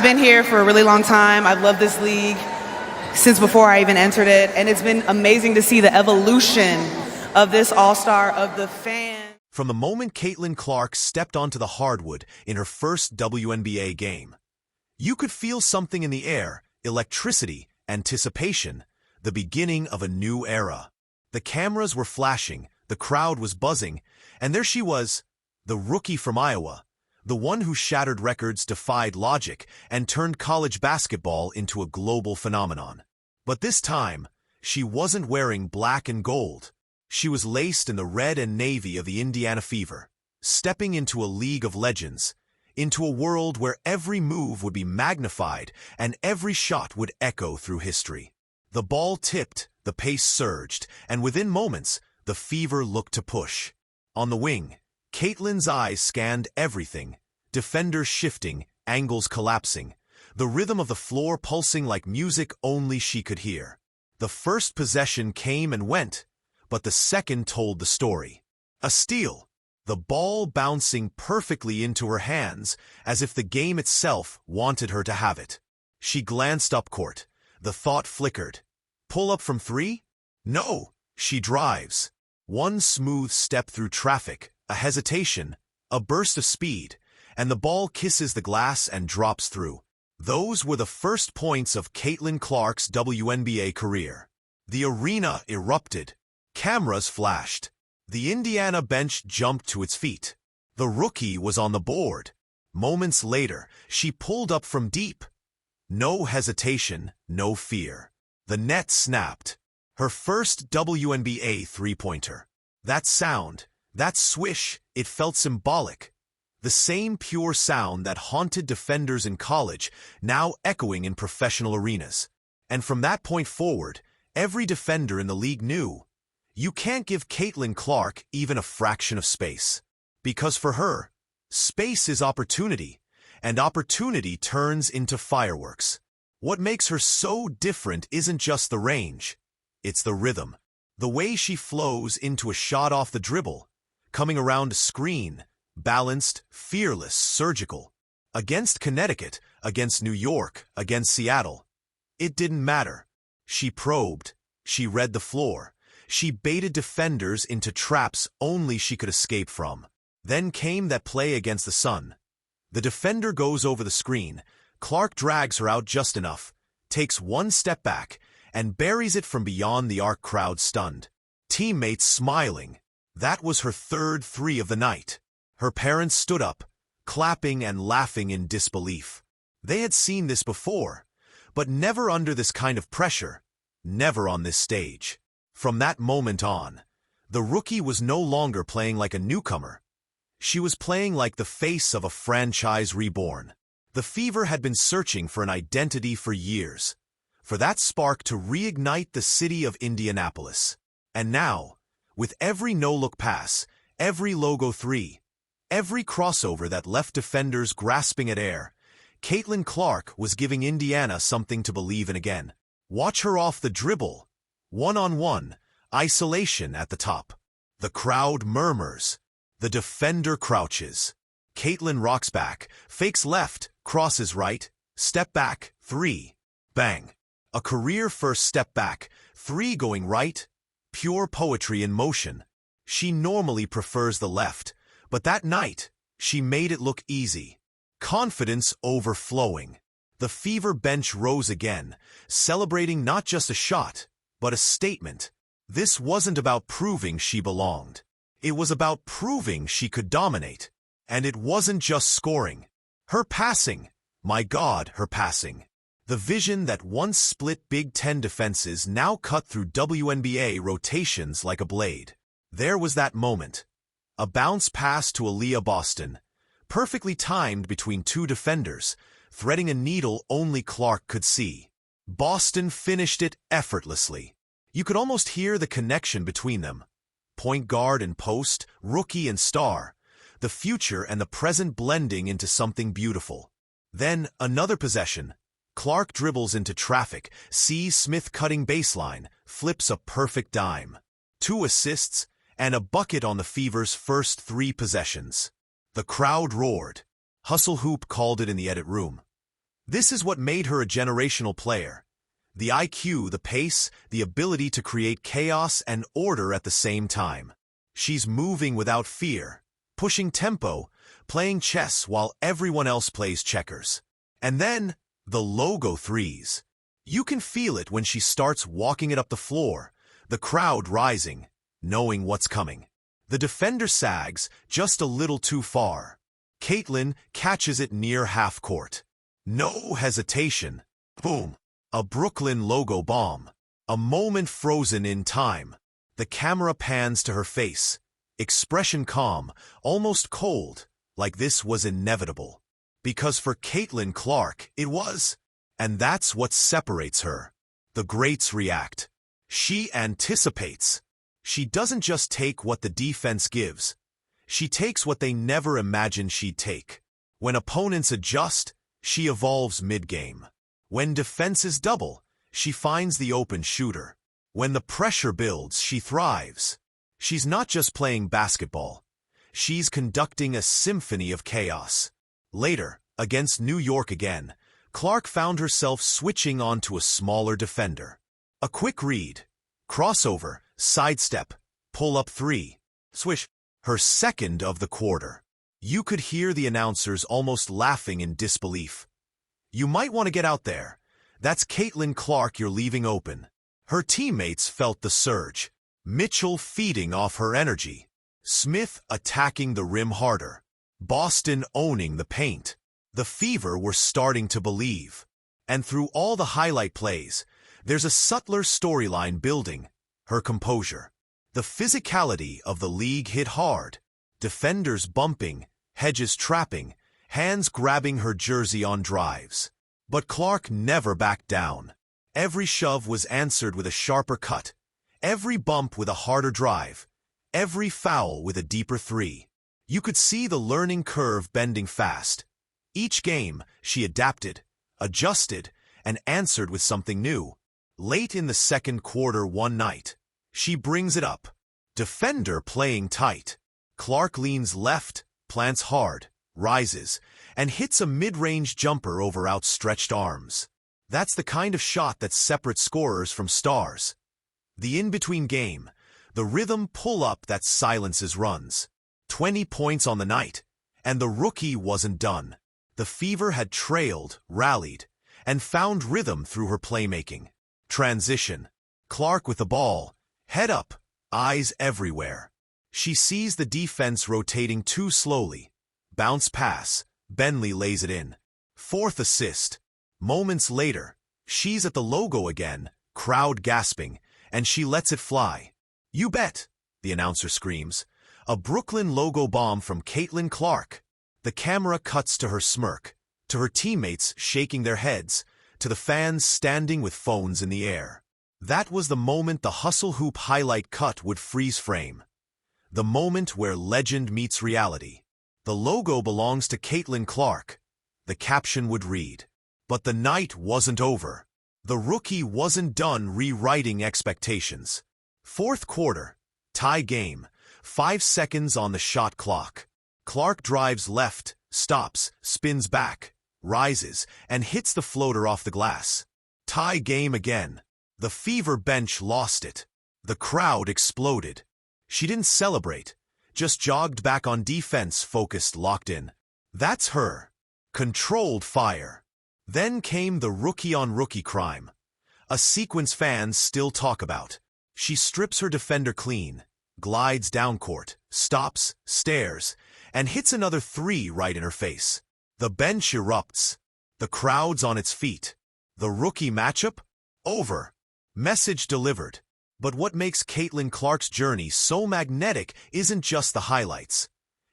I've been here for a really long time. I've loved this league since before I even entered it, and it's been amazing to see the evolution of this all-star, of the fan. From the moment Caitlin Clark stepped onto the hardwood in her first WNBA game, you could feel something in the air, electricity, anticipation, the beginning of a new era. The cameras were flashing, the crowd was buzzing, and there she was, the rookie from Iowa, the one who shattered records, defied logic, and turned college basketball into a global phenomenon. But this time, she wasn't wearing black and gold. She was laced in the red and navy of the Indiana Fever, stepping into a league of legends, into a world where every move would be magnified and every shot would echo through history. The ball tipped, the pace surged, and within moments, the Fever looked to push. On the wing, Caitlin's eyes scanned everything, defenders shifting, angles collapsing, the rhythm of the floor pulsing like music only she could hear. The first possession came and went, but the second told the story. A steal, the ball bouncing perfectly into her hands as if the game itself wanted her to have it. She glanced up court. The thought flickered. Pull up from three? No, she drives. One smooth step through traffic, a hesitation, a burst of speed, and the ball kisses the glass and drops through. Those were the first points of Caitlin Clark's WNBA career. The arena erupted. Cameras flashed. The Indiana bench jumped to its feet. The rookie was on the board. Moments later, she pulled up from deep. No hesitation, no fear. The net snapped. Her first WNBA three-pointer. That sound, that swish, it felt symbolic. The same pure sound that haunted defenders in college, now echoing in professional arenas. And from that point forward, every defender in the league knew, you can't give Caitlin Clark even a fraction of space. Because for her, space is opportunity, and opportunity turns into fireworks. What makes her so different isn't just the range, it's the rhythm. The way she flows into a shot off the dribble, coming around a screen, balanced, fearless, surgical. Against Connecticut, against New York, against Seattle. It didn't matter. She probed, she read the floor, she baited defenders into traps only she could escape from. Then came that play against the Sun. The defender goes over the screen, Clark drags her out just enough, takes one step back, and buries it from beyond the arc, crowd stunned. Teammates smiling. That was her third three of the night. Her parents stood up, clapping and laughing in disbelief. They had seen this before, but never under this kind of pressure, never on this stage. From that moment on, the rookie was no longer playing like a newcomer. She was playing like the face of a franchise reborn. The Fever had been searching for an identity for years, for that spark to reignite the city of Indianapolis. And now, with every no-look pass, every logo three, every crossover that left defenders grasping at air, Caitlin Clark was giving Indiana something to believe in again. Watch her off the dribble, one-on-one, isolation at the top. The crowd murmurs. The defender crouches. Caitlin rocks back, fakes left, crosses right, step back, three. Bang. A career-first step back, three going right. Pure poetry in motion. She normally prefers the left, but that night, she made it look easy. Confidence overflowing. The Fever bench rose again, celebrating not just a shot, but a statement. This wasn't about proving she belonged. It was about proving she could dominate. And it wasn't just scoring. Her passing. My God, her passing. The vision that once split Big Ten defenses now cut through WNBA rotations like a blade. There was that moment. A bounce pass to Aaliyah Boston, perfectly timed between two defenders, threading a needle only Clark could see. Boston finished it effortlessly. You could almost hear the connection between them. Point guard and post, rookie and star, the future and the present blending into something beautiful. Then, another possession. Clark dribbles into traffic, sees Smith cutting baseline, flips a perfect dime. 2 assists, and a bucket on the Fever's first 3 possessions. The crowd roared. Hustle Hoop called it in the edit room. This is what made her a generational player. The IQ, the pace, the ability to create chaos and order at the same time. She's moving without fear, pushing tempo, playing chess while everyone else plays checkers. And then, the logo threes. You can feel it when she starts walking it up the floor, the crowd rising, knowing what's coming. The defender sags just a little too far. Caitlin catches it near half court. No hesitation. Boom. A Brooklyn logo bomb. A moment frozen in time. The camera pans to her face. Expression calm, almost cold, like this was inevitable. Because for Caitlin Clark, it was. And that's what separates her. The greats react. She anticipates. She doesn't just take what the defense gives. She takes what they never imagined she'd take. When opponents adjust, she evolves mid-game. When defenses double, she finds the open shooter. When the pressure builds, she thrives. She's not just playing basketball. She's conducting a symphony of chaos. Later, against New York again, Clark found herself switching onto a smaller defender. A quick read, crossover, sidestep, pull-up three, swish, her second of the quarter. You could hear the announcers almost laughing in disbelief. You might want to get out there. That's Caitlin Clark you're leaving open. Her teammates felt the surge. Mitchell feeding off her energy. Smith attacking the rim harder. Boston owning the paint. The Fever were starting to believe. And through all the highlight plays, there's a subtler storyline building. Her composure. The physicality of the league hit hard. Defenders bumping, hedges trapping, hands grabbing her jersey on drives. But Clark never backed down. Every shove was answered with a sharper cut. Every bump with a harder drive. Every foul with a deeper three. You could see the learning curve bending fast. Each game, she adapted, adjusted, and answered with something new. Late in the second quarter one night, she brings it up. Defender playing tight. Clark leans left, plants hard, rises, and hits a mid-range jumper over outstretched arms. That's the kind of shot that separates scorers from stars. The in-between game, the rhythm pull-up that silences runs. 20 points on the night, and the rookie wasn't done. The Fever had trailed, rallied, and found rhythm through her playmaking. Transition. Clark with the ball, head up, eyes everywhere. She sees the defense rotating too slowly. Bounce pass, Benley lays it in. Fourth assist. Moments later, she's at the logo again, crowd gasping, and she lets it fly. You bet, the announcer screams. A Brooklyn logo bomb from Caitlin Clark. The camera cuts to her smirk, to her teammates shaking their heads, to the fans standing with phones in the air. That was the moment the hustle hoop highlight cut would freeze frame. The moment where legend meets reality. The logo belongs to Caitlin Clark. The caption would read. But the night wasn't over. The rookie wasn't done rewriting expectations. Fourth quarter. Tie game. 5 seconds on the shot clock. Clark drives left, stops, spins back, rises, and hits the floater off the glass. Tie game again. The Fever bench lost it. The crowd exploded. She didn't celebrate, just jogged back on defense, focused, locked in. That's her. Controlled fire. Then came the rookie-on-rookie crime. A sequence fans still talk about. She strips her defender clean, glides down court, stops, stares, and hits another three right in her face. The bench erupts. The crowd's on its feet. The rookie matchup? Over. Message delivered. But what makes Caitlin Clark's journey so magnetic isn't just the highlights.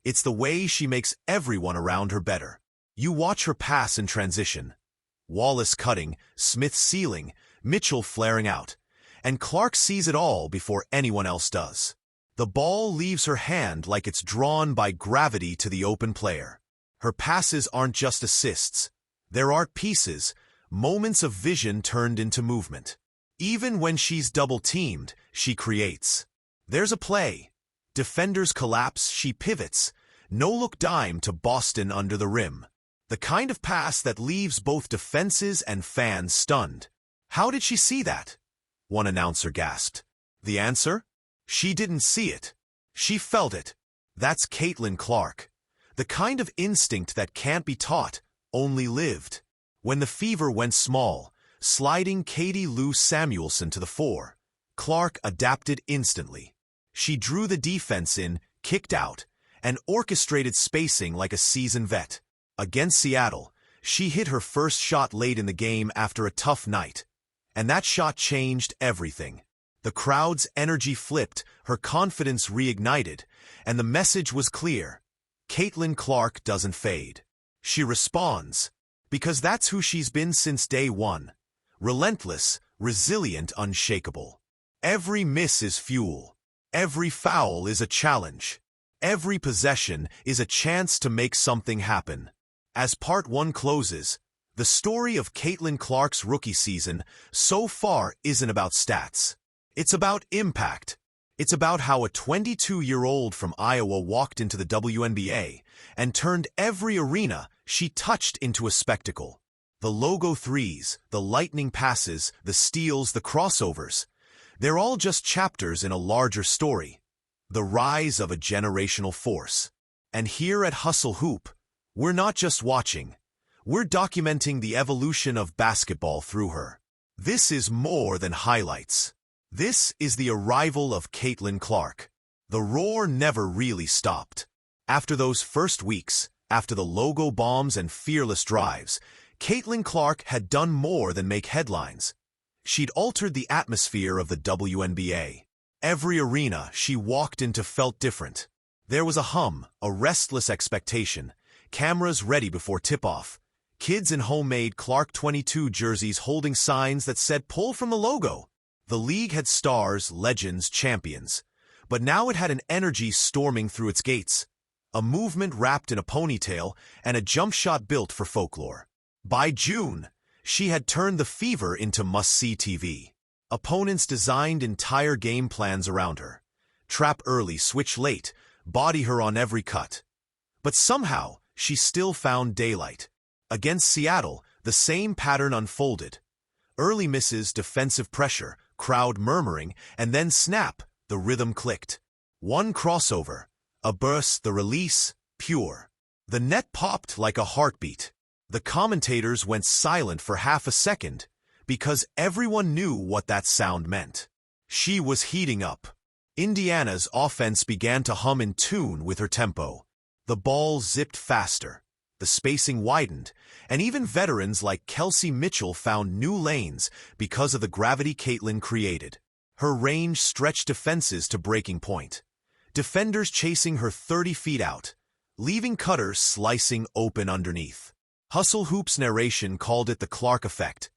It's the way she makes everyone around her better. You watch her pass in transition. Wallace cutting, Smith sealing, Mitchell flaring out. And Clark sees it all before anyone else does. The ball leaves her hand like it's drawn by gravity to the open player. Her passes aren't just assists. They're art pieces, moments of vision turned into movement. Even when she's double-teamed, she creates. There's a play. Defenders collapse, she pivots. No-look dime to Boston under the rim. The kind of pass that leaves both defenses and fans stunned. "How did she see that?" one announcer gasped. The answer? She didn't see it. She felt it. That's Caitlin Clark. The kind of instinct that can't be taught, only lived. When the Fever went small, sliding Katie Lou Samuelson to the fore, Clark adapted instantly. She drew the defense in, kicked out, and orchestrated spacing like a seasoned vet. Against Seattle, she hit her first shot late in the game after a tough night. And that shot changed everything. The crowd's energy flipped, her confidence reignited, and the message was clear. Caitlin Clark doesn't fade. She responds, because that's who she's been since day one. Relentless, resilient, unshakable. Every miss is fuel. Every foul is a challenge. Every possession is a chance to make something happen. As Part 1 closes, the story of Caitlin Clark's rookie season so far isn't about stats. It's about impact. It's about how a 22-year-old from Iowa walked into the WNBA and turned every arena she touched into a spectacle. The logo threes, the lightning passes, the steals, the crossovers. They're all just chapters in a larger story. The rise of a generational force. And here at Hustle Hoop, we're not just watching. We're documenting the evolution of basketball through her. This is more than highlights. This is the arrival of Caitlin Clark. The roar never really stopped. After those first weeks, after the logo bombs and fearless drives, Caitlin Clark had done more than make headlines. She'd altered the atmosphere of the WNBA. Every arena she walked into felt different. There was a hum, a restless expectation, cameras ready before tip-off, kids in homemade Clark 22 jerseys holding signs that said "Pull from the logo." The league had stars, legends, champions, but now it had an energy storming through its gates, a movement wrapped in a ponytail and a jump shot built for folklore. By June, she had turned the Fever into must-see TV. Opponents designed entire game plans around her. Trap early, switch late, body her on every cut. But somehow, she still found daylight. Against Seattle, the same pattern unfolded. Early misses, defensive pressure, crowd murmuring, and then snap, the rhythm clicked. One crossover, a burst, the release, pure. The net popped like a heartbeat. The commentators went silent for half a second, because everyone knew what that sound meant. She was heating up. Indiana's offense began to hum in tune with her tempo. The ball zipped faster. The spacing widened, and even veterans like Kelsey Mitchell found new lanes because of the gravity Caitlin created. Her range stretched defenses to breaking point. Defenders chasing her 30 feet out, leaving cutters slicing open underneath. Hustle Hoop's narration called it the Clark effect.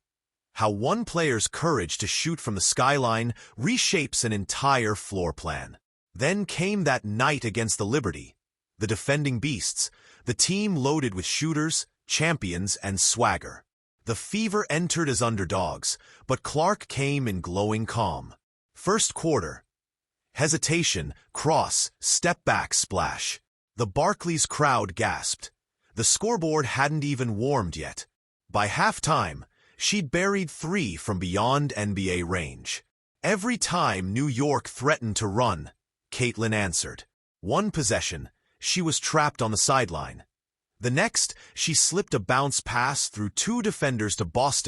How one player's courage to shoot from the skyline reshapes an entire floor plan. Then came that night against the Liberty. The defending beasts, the team loaded with shooters, champions, and swagger. The Fever entered as underdogs, but Clark came in glowing calm. First quarter. Hesitation, cross, step back, splash. The Barclays crowd gasped. The scoreboard hadn't even warmed yet. By halftime, she'd buried 3 from beyond NBA range. Every time New York threatened to run, Caitlin answered. One possession, she was trapped on the sideline. The next, she slipped a bounce pass through 2 defenders to Boston.